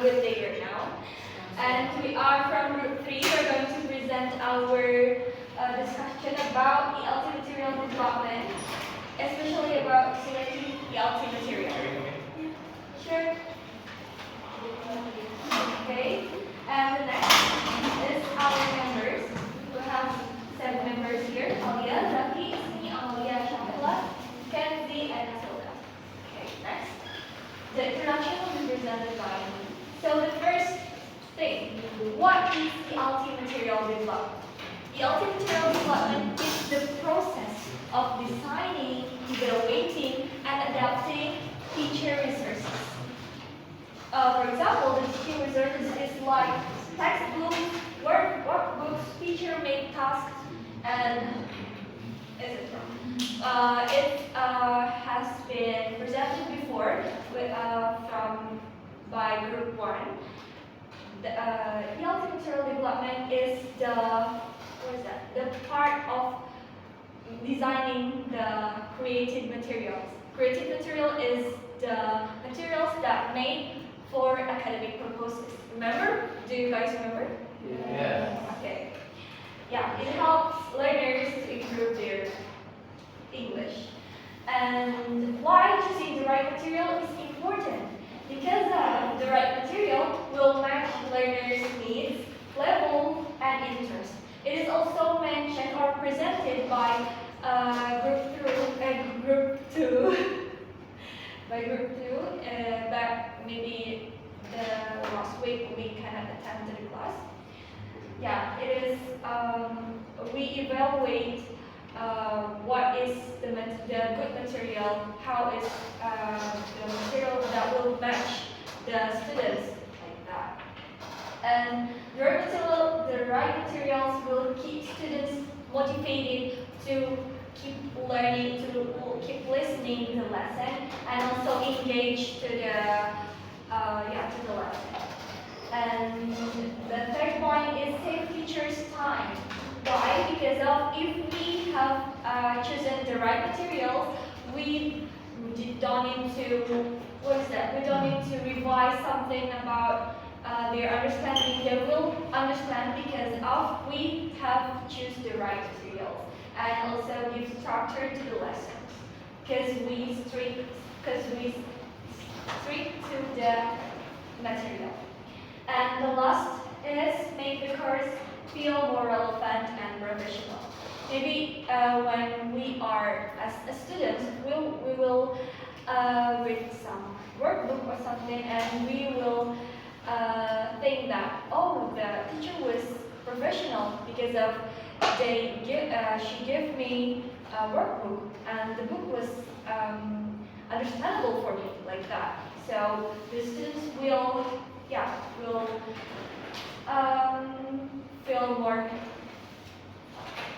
a good day right now. And we are from Group 3. We're going to present our discussion about ELT material development, especially about selecting ELT material. Sure. Okay. And the next is our members. We have 7 members here: Aliya, Zacky, Ismi, Amalia, Syahla, Kenzhi, and Kasilda. Okay, next. The introduction will be presented by me. So the first thing, what is ELT material development? ELT material development is the process of designing, evaluating, and adapting teacher resources. For example, the teaching resources is like textbooks, workbooks, teacher-made tasks, and etc. It has been presented before by Group 1. The ELT material development is the part of designing the creative materials. Creative material is the materials that made for academic purposes. Remember? Do you guys remember? Yes. Okay. Yeah, it helps learners to improve their English. And why choosing the right material is important? Because the right material will match learners' needs, level, and interest. It is also mentioned or presented by Group 2. By Group 2, that maybe the last week we cannot attend to the class. Yeah, it is, we evaluate what is the good material, how is the material that will match the students, like that. And the right materials will keep students motivated to keep learning, to keep listening to the lesson, and also engage to the lesson. And the third point is save teachers' time. Why? Because if we have chosen the right materials, we don't need to, we don't need to revise something about their understanding. They will understand because we have chosen the right materials, and also give structure to the lessons. Because we stick to the material. And the last is make the course feel more relevant and professional. Maybe when we are as a student, we will read some workbook or something, and we will think that, oh, the teacher was professional because of she gave me a workbook, and the book was understandable for me, like that. So the students will feel more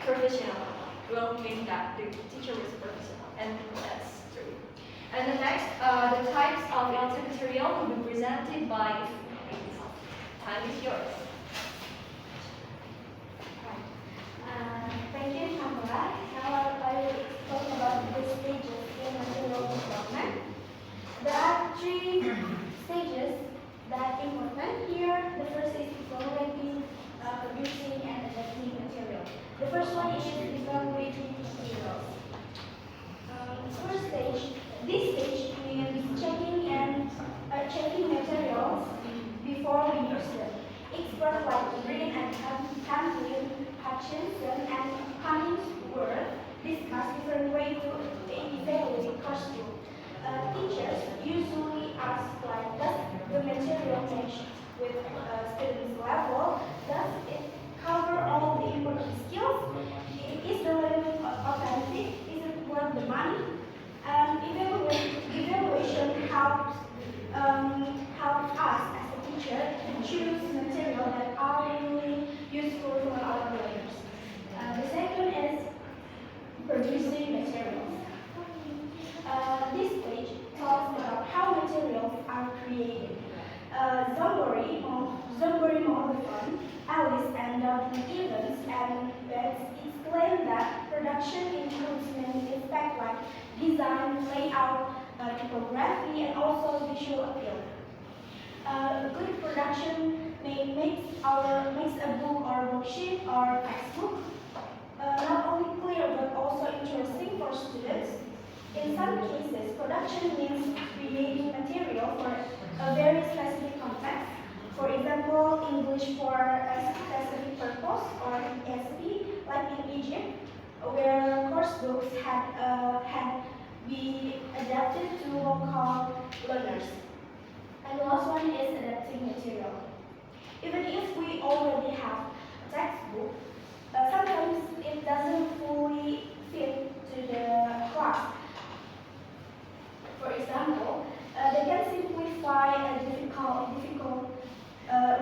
professional. Will think that the teacher was professional, and that's true. And the next, the types of ELT material will be presented by Ismi. Time is yours. Thank you, Anugrah. Now I will talk about the stages in material development. There are 3 stages that are important here. The first is evaluating, producing, and adapting material. The first one is evaluating materials. First stage, this stage means checking materials before we use them. Experts like Green and Kenzhi, Hutchinson, and Cummings-Worth discuss different ways to evaluate costume. Teachers usually ask, like, does the material match with students' level? Does it cover all the important skills? Is the learning authentic? Is it worth the money? Evaluation helps us as a teacher to choose material that are really useful for our learners. The second is producing materials. This page talks about how materials are created. Zombori Mohammed, Alice, and Evans and Betts explain that production includes many aspects like design, layout, typography, and also visual appeal. good production makes a book or worksheet or textbook not only clear but also interesting for students. In some cases, production means creating material for a very specific context. For example, English for a specific purpose, or ESP, like in Egypt, where course books had be adapted to local learners. And the last one is adapting material. Even if we already have a textbook, sometimes it doesn't fully fit to the class. For example, they can simplify a difficult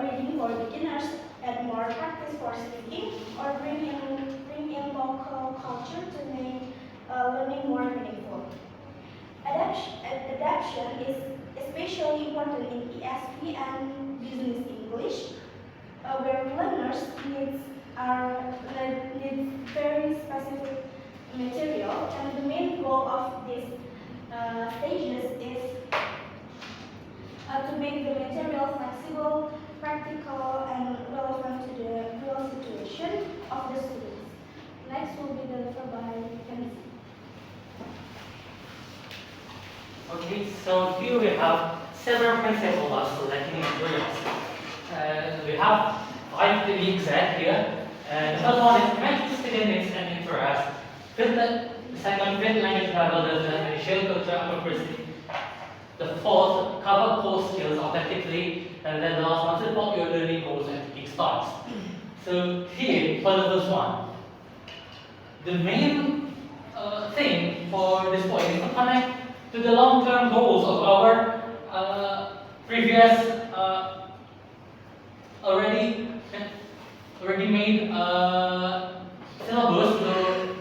reading for beginners, add more practice for speaking, or bring in local culture to make learning more meaningful. Adaptation is especially important in ESP and business English, where learners need very specific material, and the main goal of these stages is to make the material flexible, practical, and relevant to the real situation of the students. Next will be delivered by Kenzhi. Okay, so here we have several principles of selecting materials. We have 5 to be exact here. The first one is match the student needs and interest. The second, fit language level and share culture appropriately. The fourth, cover core skills authentically. And then the last one, support your learning goals and teaching styles. So here, for the first one, the main thing for this point is to connect to the long-term goals of our previous already made syllabus. So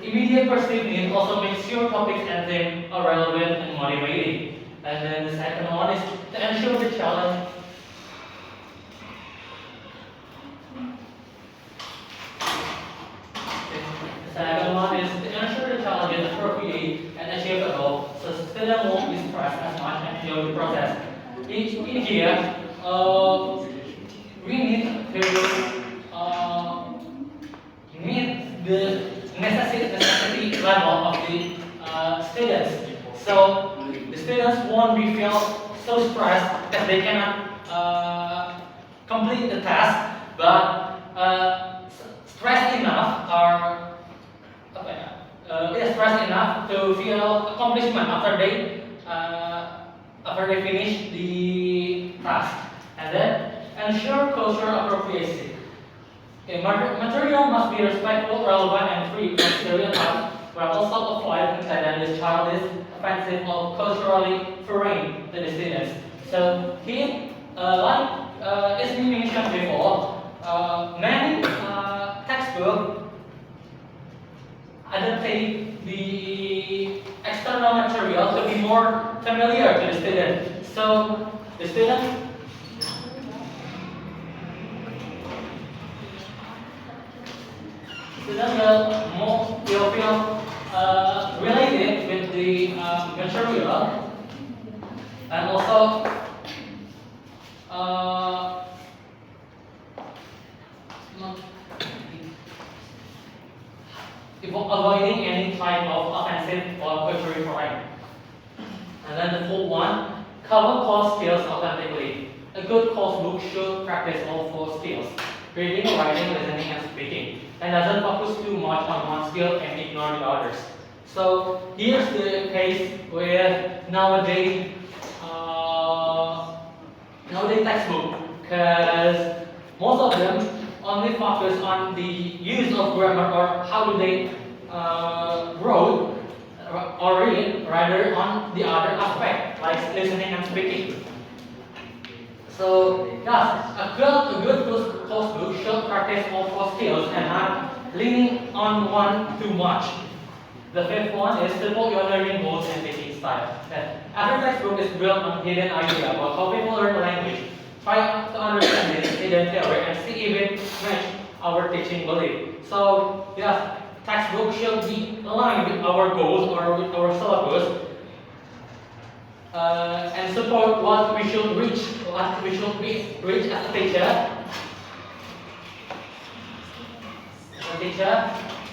immediate perceived need also makes sure topics and themes are relevant and motivating. And then the second one is to ensure the challenge. The second one is to ensure the challenge is appropriate and achievable, so students won't be stressed as much and enjoy the process. In here, we need to meet the necessity level of the students. So the students won't be feel so stressed that they cannot complete the task, but stressed enough stressed enough to feel accomplishment after they finish the task. And then ensure cultural appropriacy. Okay, material must be respectful, relevant, and free from stereotypes, but also avoid that this child is offensive or culturally foreign to the students. So here, like Ismi mentioned before, many textbooks adaptate the external material to be more familiar to the student. So the student will feel related with the material, and also avoiding any type of offensive or culturally foreign. And then the fourth one, cover core skills authentically. A good course book should practice all 4 skills: reading, writing, listening, and speaking, and doesn't focus too much on one skill and ignore the others. So here's the case where nowadays textbook, because most of them only focus on the use of grammar or how do they wrote or read, rather on the other aspect like listening and speaking. So yes, a good course book should practice all 4 skills and not leaning on one too much. The fifth one is support your learning goals and teaching style. Every textbook is built on hidden idea about how people learn the language. Try to understand this hidden theory and see if it match our teaching belief. So yes, textbook should be aligned with our goals or with our syllabus and support what we should reach what we should reach as a teacher.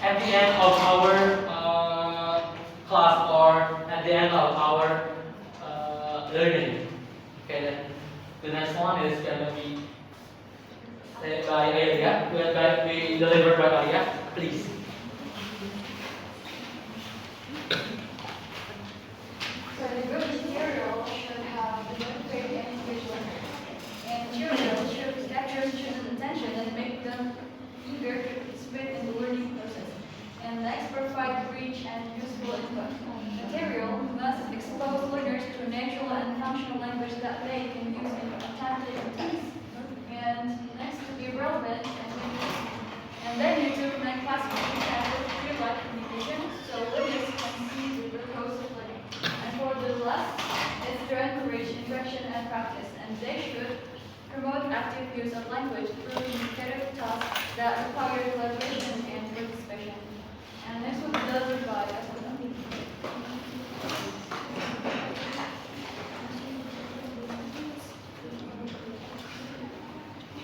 At the end of our class or at the end of our learning. Okay, then the next one is gonna be said by Aidia. Will be delivered by Aliya, please. So the group material should have the motivate and engage learners. And material should capture students' attention and make them eager to participate in the learning process. And next, provide rich and useful input. Material must expose learners to natural and functional language that they can use in attempted activities. And next, to be relevant and interesting. And then you do make classroom examples of real-life communication so learners can see the purpose of learning. And for the last, is to encourage interaction and practice. And they should promote active use of language through communicative tasks that require collaboration and participation. And next will be delivered by Kasilda.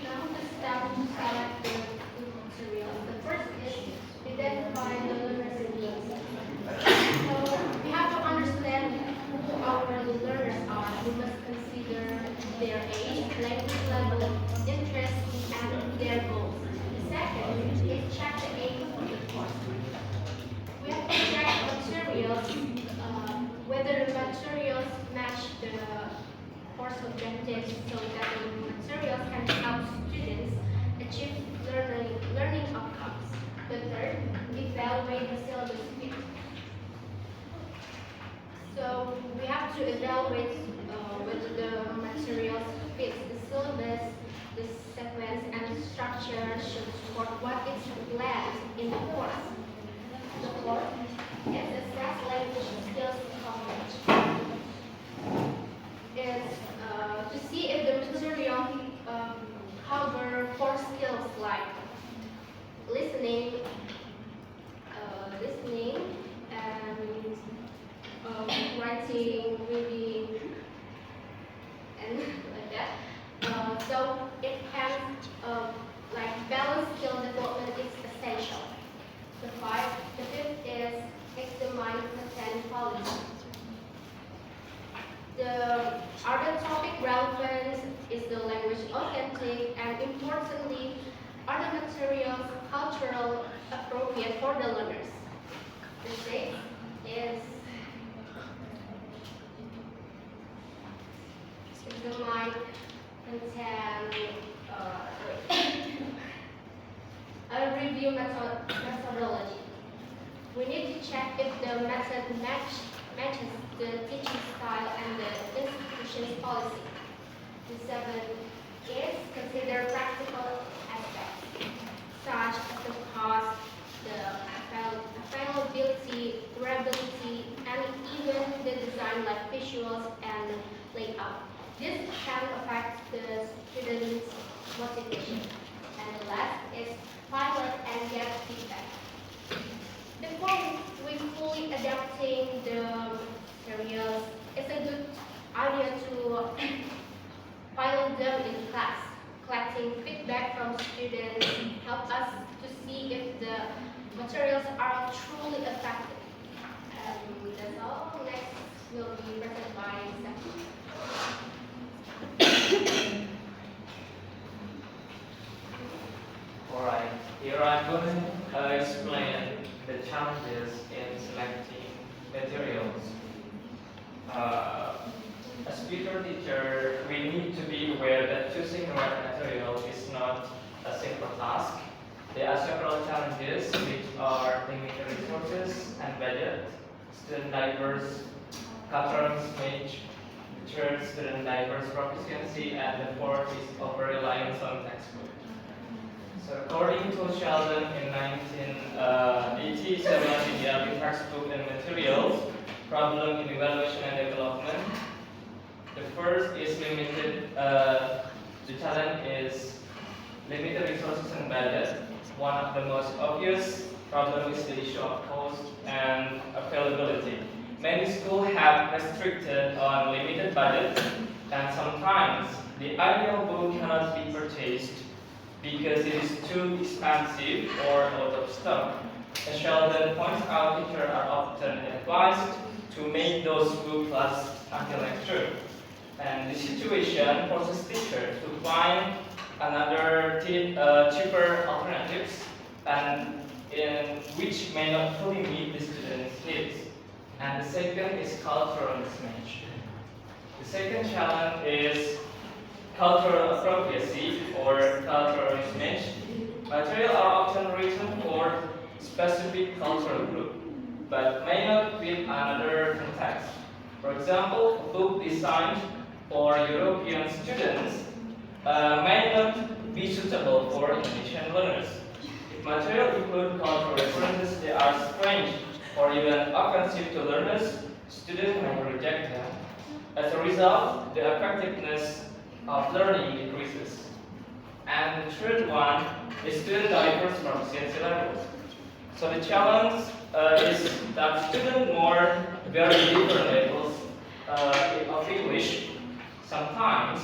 Now the step to select the materials. The first is identify the learner's needs. So we have to understand who our learners are. We must consider their age, language level, interests, and their goals. The second is check the aim of the course. We have to check materials, whether the materials match the course objectives so that the materials can help students achieve learning outcomes. The third, evaluate the syllabus fit. So we have to evaluate whether the materials fit the syllabus, the sequence, and the structure should support what is planned in the course. The fourth is assess language skills coverage. Is to see if the material cover core skills like listening, and writing, reading, and like that. So it can like balance skill development is essential. The fifth is examine content quality. The other topic relevance is the language authentic, and importantly, are the materials cultural appropriate for the learners. The sixth is examine content. A review methodology. We need to check if the method matches the teaching style and the institution's policy. The seventh is consider practical aspects, such as the cost, the availability, durability, and even the design like visuals and layout. This can affect the student's motivation. And the last is pilot and get feedback. Before we fully adapting the materials, it's a good idea to pilot them in class. Collecting feedback from students help us to see if the materials are truly effective. And that's all. Next will be presented by Zacky. Alright, here I'm going to explain the challenges in selecting materials. As future teacher, we need to be aware that choosing the right material is not a simple task. There are several challenges which are limited resources and budget, student diverse cultural mismatch, the third student diverse proficiency, and the fourth is over-reliance on textbook. So according to Sheldon in 1987 in the early textbook and materials, problem in evaluation and development. The first is limited, the challenge is limited resources and budget. One of the most obvious problem is the issue of cost and availability. Many schools have restricted on limited budget, and sometimes The ideal book cannot be purchased because it is too expensive or out of stock. As Sheldon points out, teachers are often advised to make those books last until next term. And the situation forces teachers to find another cheaper alternatives and in which may not fully meet the students' needs. And the second is cultural mismatch. The second challenge is cultural appropriacy or cultural mismatch. Materials are often written for specific cultural group, but may not fit another context. For example, a book designed for European students may not be suitable for Indonesian learners. If material include cultural references that are strange or even offensive to learners, students may reject them. As a result, the effectiveness of learning decreases. And the third one is student diverse proficiency levels. So the challenge is that students more very different levels of English. Sometimes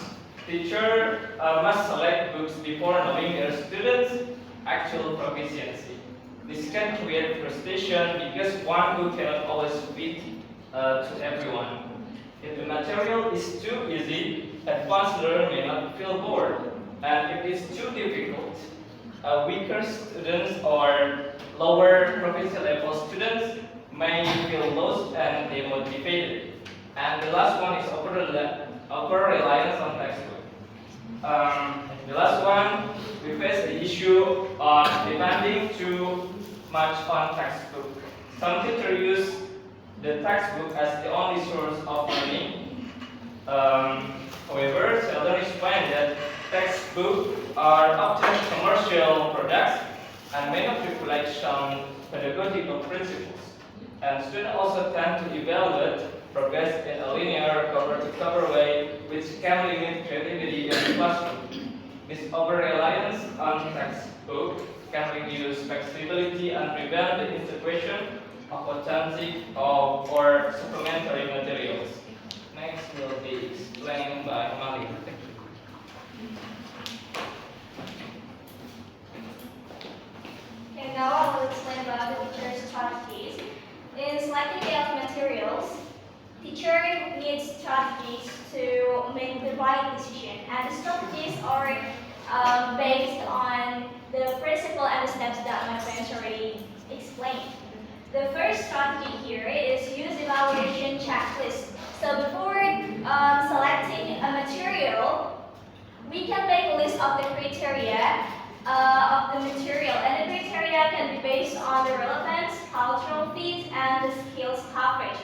teacher must select books before knowing their students' actual proficiency. This can create frustration because one book cannot always fit to everyone. If the material is too easy, advanced learners may not feel bored. And if it's too difficult, weaker students or lower proficiency level students may feel lost and demotivated. And the last one is over reliance on textbook. The last one, we face the issue of depending too much on textbook. Some teachers use the textbook as the only source of learning. However, Sheldon explained that textbooks are often commercial products and may not reflect some pedagogical principles. And students also tend to evaluate progress in a linear cover-to-cover way, which can limit creativity in the classroom. This over-reliance on textbook can reduce flexibility and prevent the integration of authentic or supplementary materials. Next will be explained by Amalia. Okay, now I will explain about the teacher's strategies. In selecting ELT materials, teacher needs strategies to make the right decision, and the strategies are based on the principle and the steps that my friends already explained. The first strategy here is use evaluation checklist. So before selecting a material, we can make a list of the criteria of the material, and the criteria can be based on the relevance, cultural fit, and the skills coverage.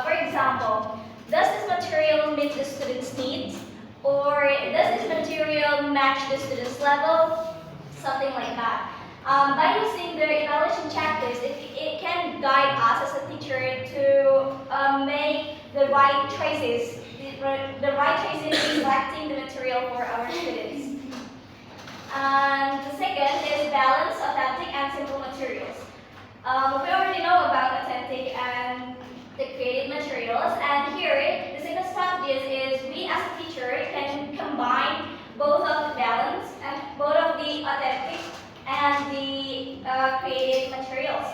For example, does this material meet the student's needs? Or does this material match the student's level? Something like that. By using the evaluation checklist, it can guide us as a teacher to make the right choices. The right choices in selecting the material for our students. And the second is balance authentic and simple materials. We already know about authentic and the created materials, and here the second strategy is we as a teacher can combine both of the balance and both of the authentic and the created materials.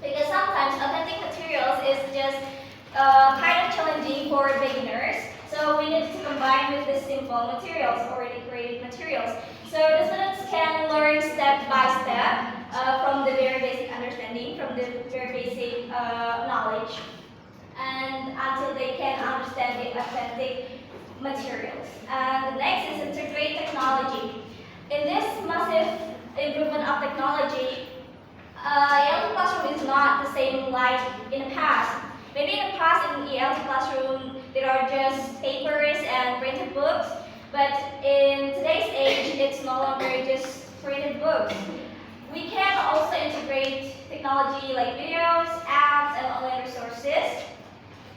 Because sometimes authentic materials is just kind of challenging for beginners, so we need to combine with the simple materials or the created materials. So the students can learn step by step from the very basic understanding, from the very basic knowledge, and until they can understand the authentic materials. And the next is integrate technology. In this massive improvement of technology, ELT classroom is not the same like in the past. Maybe in the past in ELT classroom there are just papers and printed books, but in today's age it's no longer just printed books. We can also integrate technology like videos, apps, and online resources.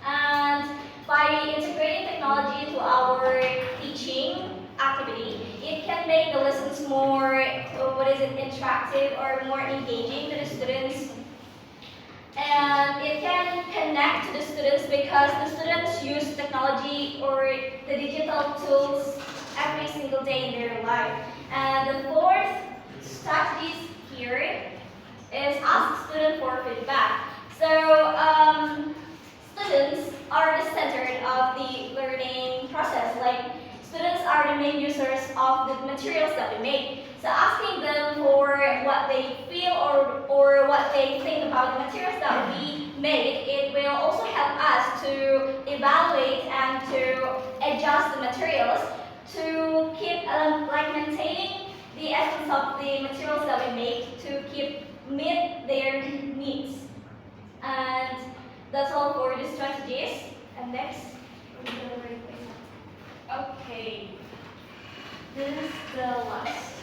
And by integrating technology into our teaching activity, it can make the lessons more, interactive or more engaging to the students. And it can connect to the students because the students use technology or the digital tools every single day in their life. And the fourth strategy here is ask students for feedback. So students are the center of the learning process. Like students are the main users of the materials that we make. So asking them for what they feel or what they think about the materials that we made, it will also help us to evaluate and to adjust the materials to keep like maintaining the essence of the materials that we make to keep meet their needs. And that's all for the strategies. And next, we're gonna read this. Okay, this is the last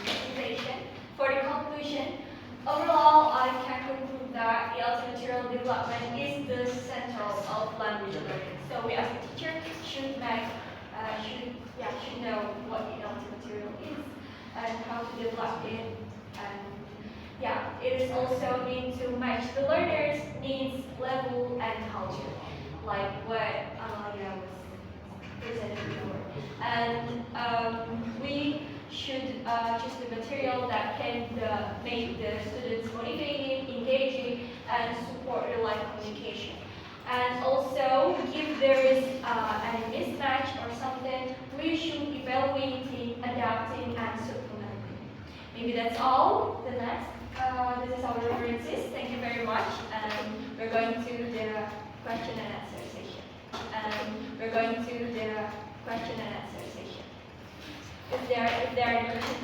presentation. For the conclusion, overall, I can conclude that ELT material development is the center of language learning. So we as a teacher should know what ELT material is and how to develop it. And yeah, it is also need to match the learner's needs, level, and culture, like what Amalia was presented before. And we should choose the material that can make the students motivated, engaging, and support real life communication. And also, if there is any mismatch or something, we should evaluating, adapting, and supplementing. Maybe that's all. The next, this is our references. Thank you very much. And we're going to the question and answer session. If there are any questions,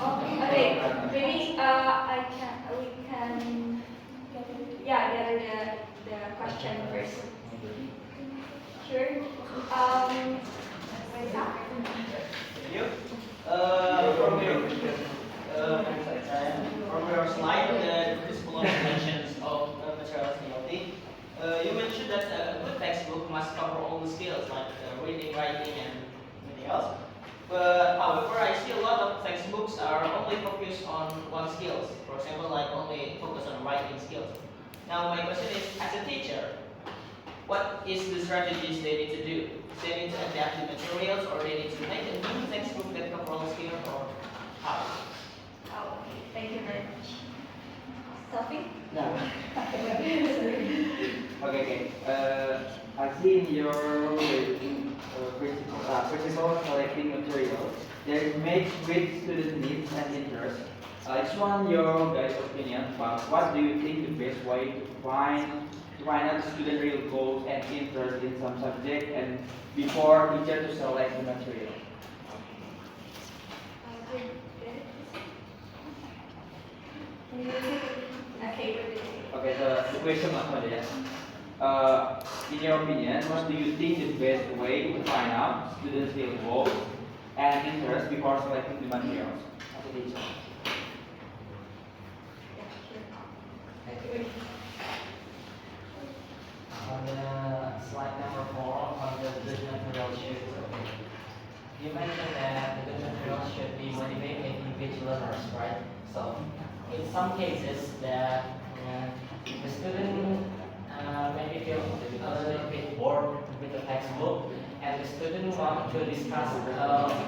okay, maybe we can gather the question first. Sure. Where's that? Thank you. From your slide, the principle of dimensions of materials ELT, you mentioned that a good textbook must cover all the skills like reading, writing, and anything else. But however, I see a lot of textbooks are only focused on one skills. For example, like only focus on writing skills. Now, my question is, as a teacher, what is the strategies they need to do? They need to adapt the materials, or they need to make a new textbook that covers all skills, or how? Oh, okay. Thank you very much. Sophie? No. Okay. I see in your principle selecting material, there is made with student needs and interests. I just want your guys' opinion about what do you think the best way to find out student real goals and interest in some subject and before teacher to select the material. Okay, the question was in your opinion, what do you think the best way to find out students' real goals and interest before selecting the materials as a teacher? On the slide number 4, on the good material should, you mentioned that the good material should be motivating engaged learners, right? So, in some cases, that the student maybe feel a little bit bored with the textbook, and the student want to discuss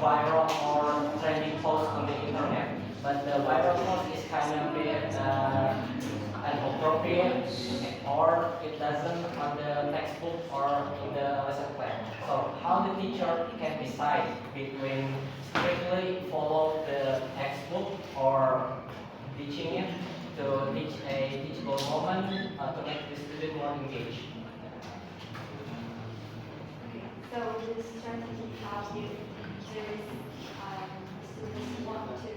viral or trending post on the internet, but the viral post is kind of bit inappropriate, or it doesn't on the textbook or in the lesson plan. So how the teacher can decide between strictly follow the textbook or teaching it to teach a teachable moment to make the student more engaged. So this strategy how if there is students want to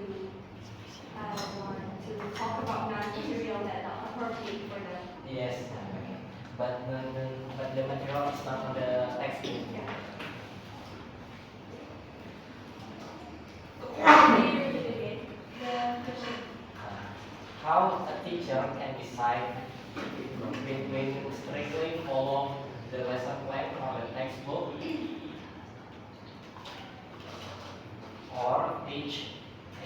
talk about non-material that are appropriate for them. Yes, but the material is not on the textbook. Yeah. How a teacher can decide between strictly follow the lesson plan or the textbook, or teach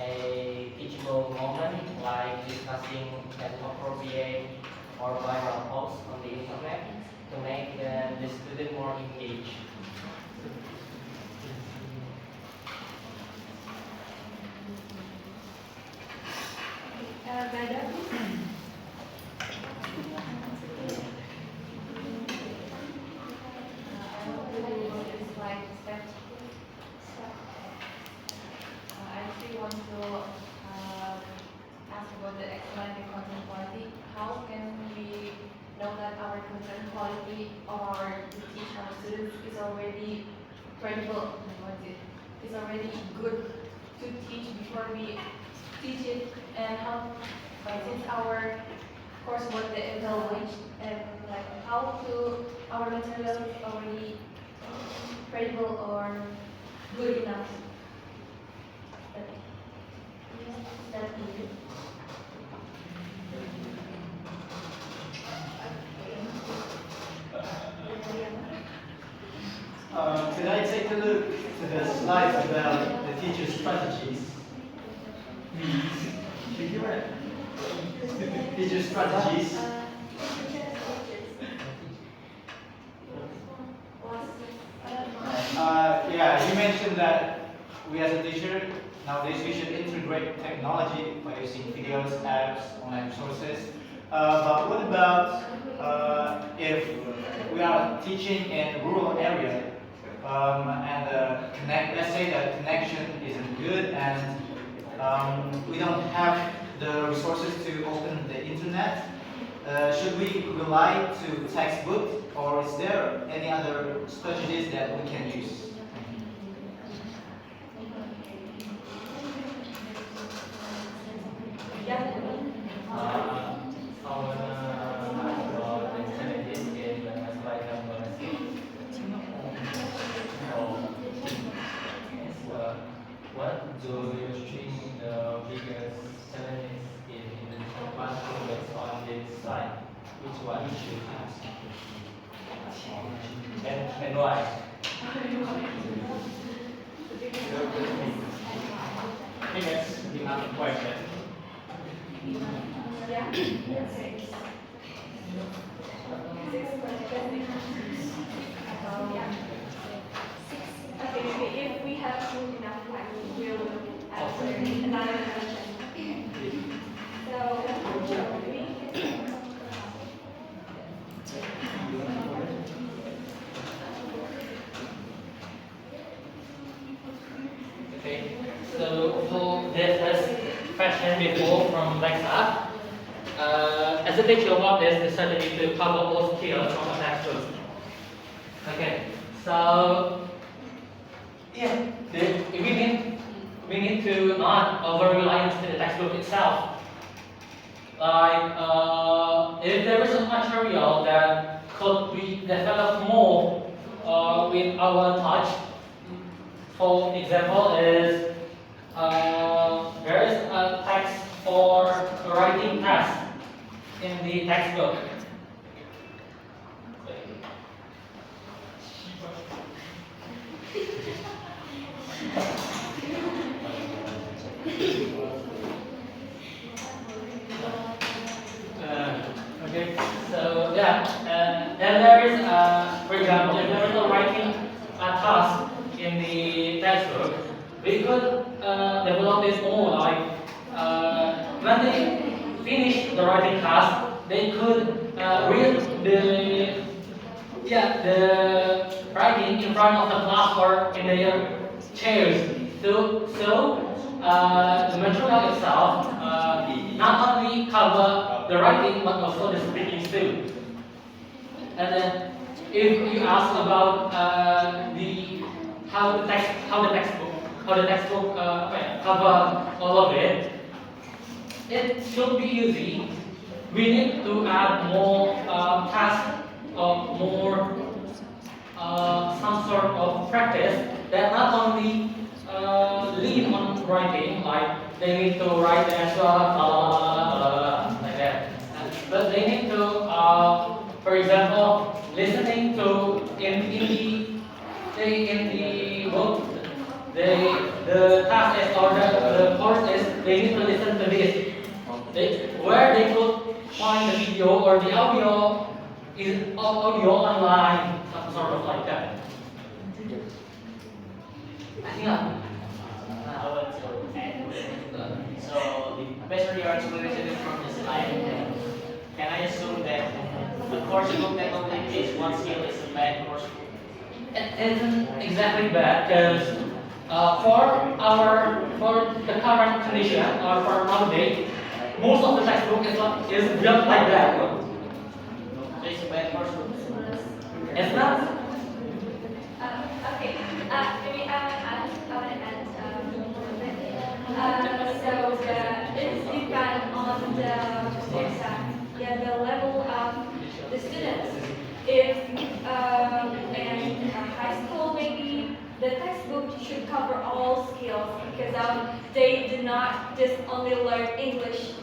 a teachable moment like discussing an appropriate or viral post on the internet to make the student more engaged. Veda, please. I want to do this like step. I actually want to ask about the excellent content quality. How can we know that our content quality or to teach our students is already credible? Is already good to teach before we teach it, and how since our course was the evaluation and like how to our material is already credible or good enough. That needed. Could I take a look to the slides about the teacher strategies? Please. Should you read? Teacher strategies. Yeah, you mentioned that we as a teacher, nowadays we should integrate technology by using videos, apps, online resources. But what about if we are teaching in rural area let's say that connection isn't good and we don't have the resources to open the internet? Should we rely to textbook, or is there any other strategies that we can use? What do you think the biggest challenges in Indonesian classroom based on this slide? Which one you should ask? And why? I think that's enough question. Yeah. Six. Yeah. Okay, maybe if we have enough time, we will answer another question. So, Okay, so for the first question before from Lexa, as a teacher, what is the strategy to cover all skills from a textbook? Okay, so yeah, we need to not over reliance to the textbook itself. Like if there is a material that could be developed more with our touch. For example, is there is a text for writing task in the textbook. Okay, so yeah, and there is, for example, if there is a writing task in the textbook, we could develop this more. Like when they finish the writing task, they could read the writing in front of the class or in their chairs. So the material itself not only cover the writing but also the speaking too. And then if you ask about how the textbook cover all of it, it should be easy. We need to add more tasks or more some sort of practice that not only lean on writing, like they need to write the answer like that, but they need to, for example, listening to in the book, the the task is or the course is they need to listen to this. Where they could find the video or the audio online, some sort of like that. I think I want to add. So, based on your explanation from the slide, can I assume that the course book that only teaches one skill is a bad course book? it isn't exactly bad because for the current condition or for nowadays, most of the textbook is built like that. So it's a bad course book. It's not. Okay. Maybe I want to add so it depends on the level of the students. If in high school maybe the textbook should cover all skills because they do not just only learn English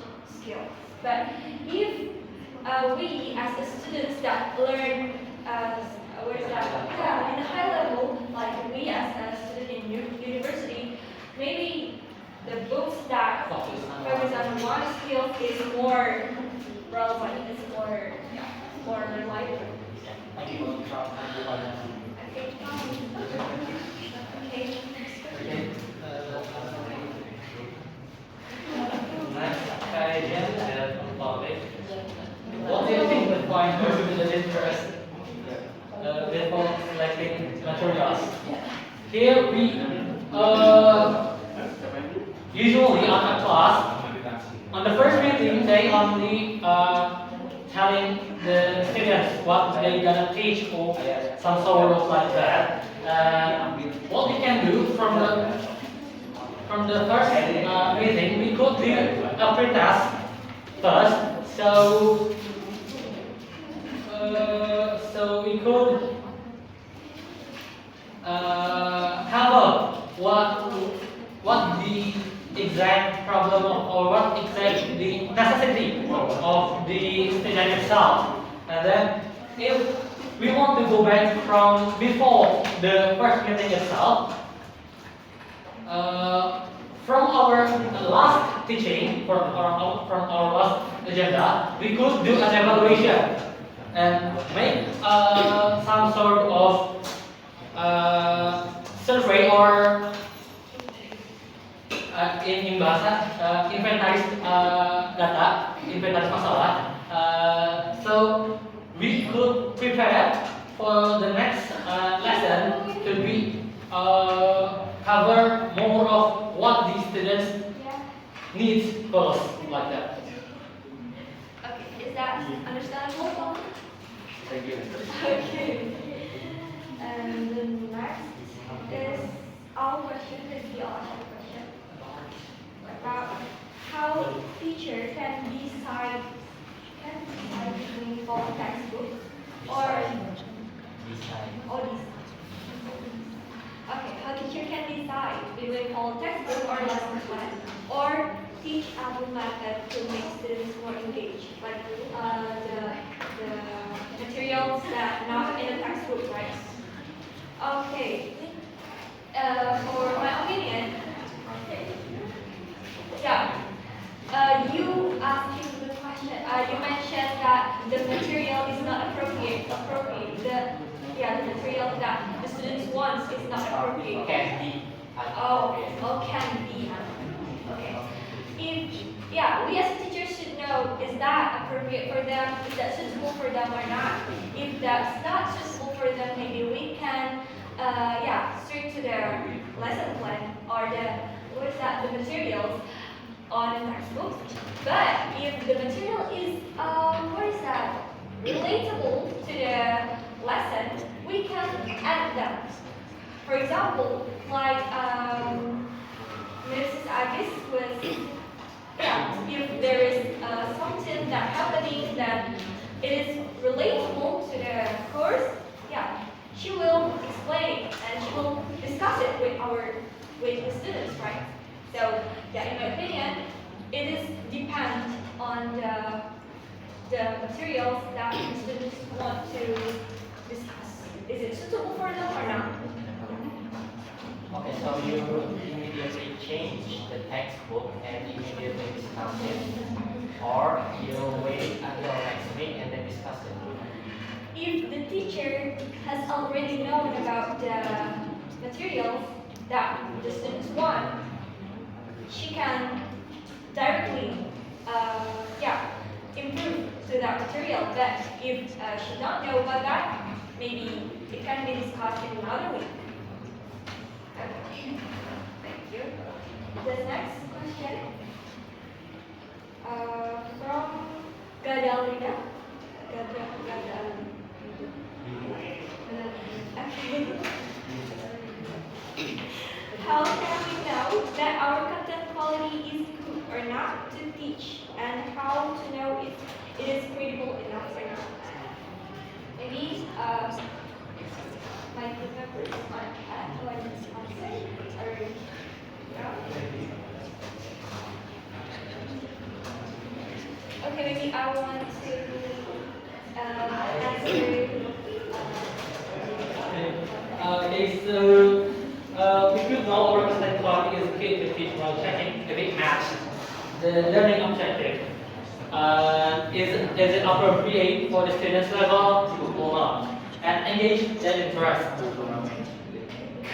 skills. But if we as the students that learn what is that? Yeah, in a high level, like we as a student in university, maybe the books that focus on one skill is more relevant, is more reliable. Thank you. Okay. Okay. Next question topic. What do you think the point of student interest before selecting materials? Here we usually on a class, on the first meeting they only telling the students what they gonna teach or some sort of like that. What we can do from the first meeting, we could do a pre-test first. So we could cover what the exact problem or what exact the necessity of the student itself, and then if we want to go back from before the first meeting itself, from our last teaching, from our last agenda, we could do an evaluation and make some sort of survey or in bahasa inventaris data, inventaris masalah. So we could prepare for the next lesson to be cover more of what the students needs first, like that. Okay, is that understandable? Thank you. Okay. And the next is our question, the theology question. About how teacher can decide between both textbooks or Design. Okay, how teacher can decide between all textbook or lesson plan or teach other method to make students more engaged, like the materials that not in the textbook, right? Okay. For my opinion, yeah. You asking the question. You mentioned that the material is not appropriate. The material that the students want is not appropriate. Can be. Can be. Okay. We as teachers should know, is that appropriate for them? Is that suitable for them or not? If that's not suitable for them, maybe we can, stick to their lesson plan or the materials on the textbooks. But if the material is, relatable to the lesson, we can add them. For example, like Mrs. Agis was, if there is something that happening that it is relatable to the course, she will explain and she will discuss it with the students, right? So, in my opinion, it is depend on the materials that the students want to discuss. Is it suitable for them or not? Okay, so you immediately change the textbook and immediately discuss it, or you wait until next week and then discuss it. If the teacher has already known about the materials that the students want, she can directly, improve to that material. But if she don't know about that, maybe it can be discussed in another week. Okay, thank you. The next question from Gadalina. How can we know that our content quality is good or not to teach, and how to know if it is credible enough or not? Maybe my group members on that one answer or okay, maybe I want to answer. Okay, so we could know our content quality is key to teach while checking if it matches the learning objective. Is it appropriate for the student's level or not? And engage their interest.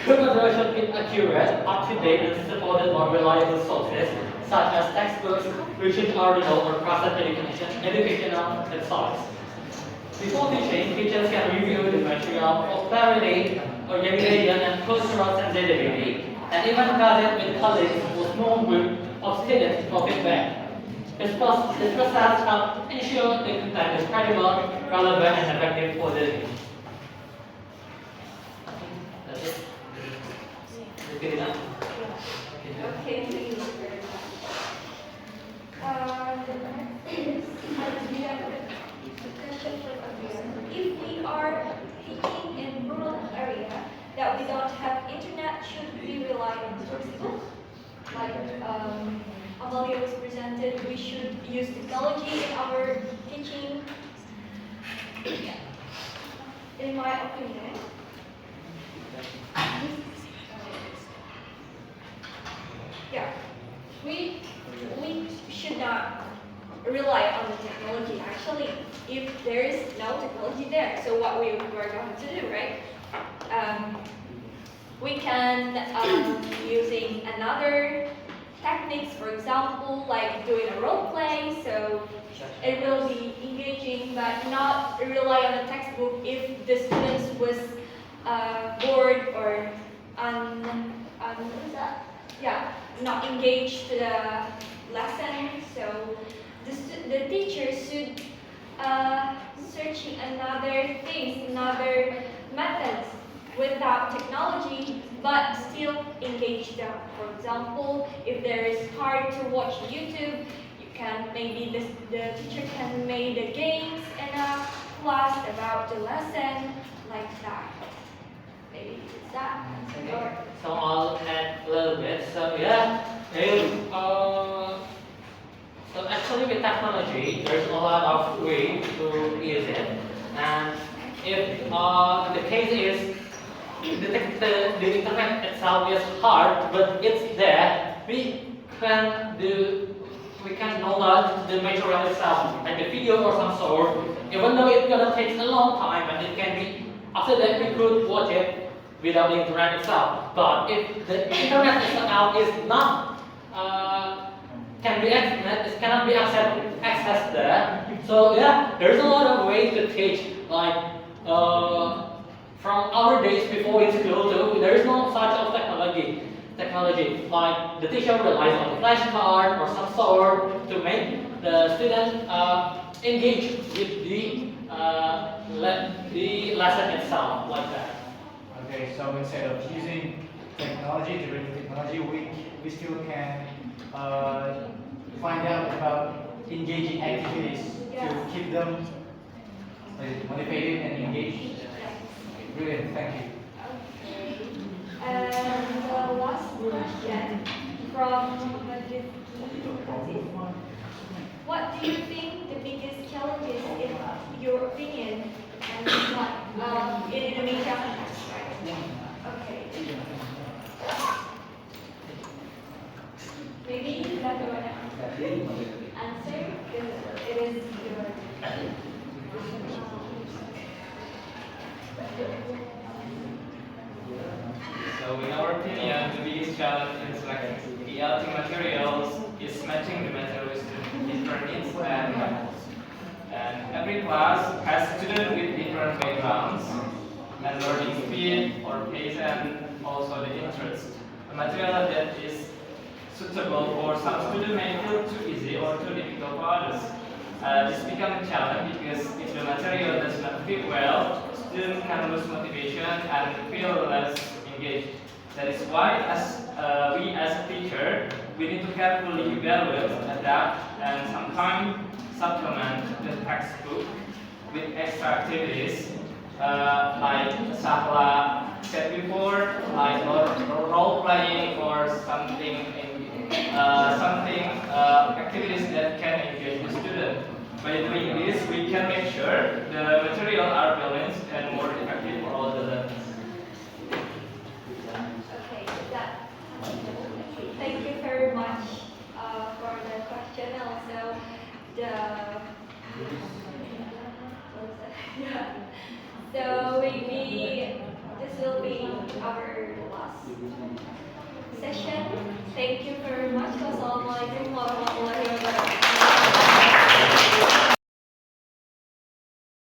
Good material should be accurate, up-to-date, and supported by reliable sources, such as textbooks, which should already know or process educational insights. Before teaching, teachers can review the material for clarity, organization, and cultural sensitivity, and even discuss it with colleagues or small group of students for feedback. This process helps ensure the content is credible, relevant, and effective for the learning. That's it. Is it good enough? Okay, thank you very much. The next is question from Aliya. If we are teaching in rural area that we don't have internet, should we rely on sources? Like Amalia was presented, we should use technology in our teaching. In my opinion, we should not rely on the technology. Actually, if there is no technology there, so what we are going to do, right? We can using another techniques, for example, like doing a role play. So it will be engaging, but not rely on a textbook if the students was bored or not engaged to the lesson. So the teacher should searching another things, another methods without technology, but still engage them. For example, if there is hard to watch YouTube, you can maybe the teacher can make the games in a class about the lesson like that. Maybe it's that. Or So I'll add a little bit. So yeah, so actually with technology, there's a lot of ways to use it, and if the case is the internet itself is hard, but it's there, we can download the material itself, like the video or some sort, even though it's gonna take a long time, and it can be after that we could watch it without the internet itself. But if the internet itself is not it cannot be accessed there. So yeah, there's a lot of ways to teach. Like from our days before in school too, there is no such of technology. Like the teacher relies on the flashcard or some sort to make the student engage with the lesson itself, like that. Okay, so instead of using technology, direct technology, we still can find out about engaging activities to keep them motivated and engaged. Brilliant, thank you. okay. And the last question from what do you think the biggest challenges in your opinion and what in Indonesia context, right? Okay. So in our opinion, the biggest challenge in selecting ELT materials is matching the materials to different needs and every class has students with different backgrounds and learning speed or pace and also the interest. A material that is suitable for some students may feel too easy or too difficult for others. This becomes a challenge because if the material does not fit well, students can lose motivation and feel less engaged. That is why, we as a teacher, we need to carefully evaluate, adapt, and sometimes supplement the textbook with extra activities, like Syahla said before, like role playing or something activities that can engage the student. By doing this, we can make sure the material are balanced and more effective for all the learners. Okay, thank you very much for the question. Also, the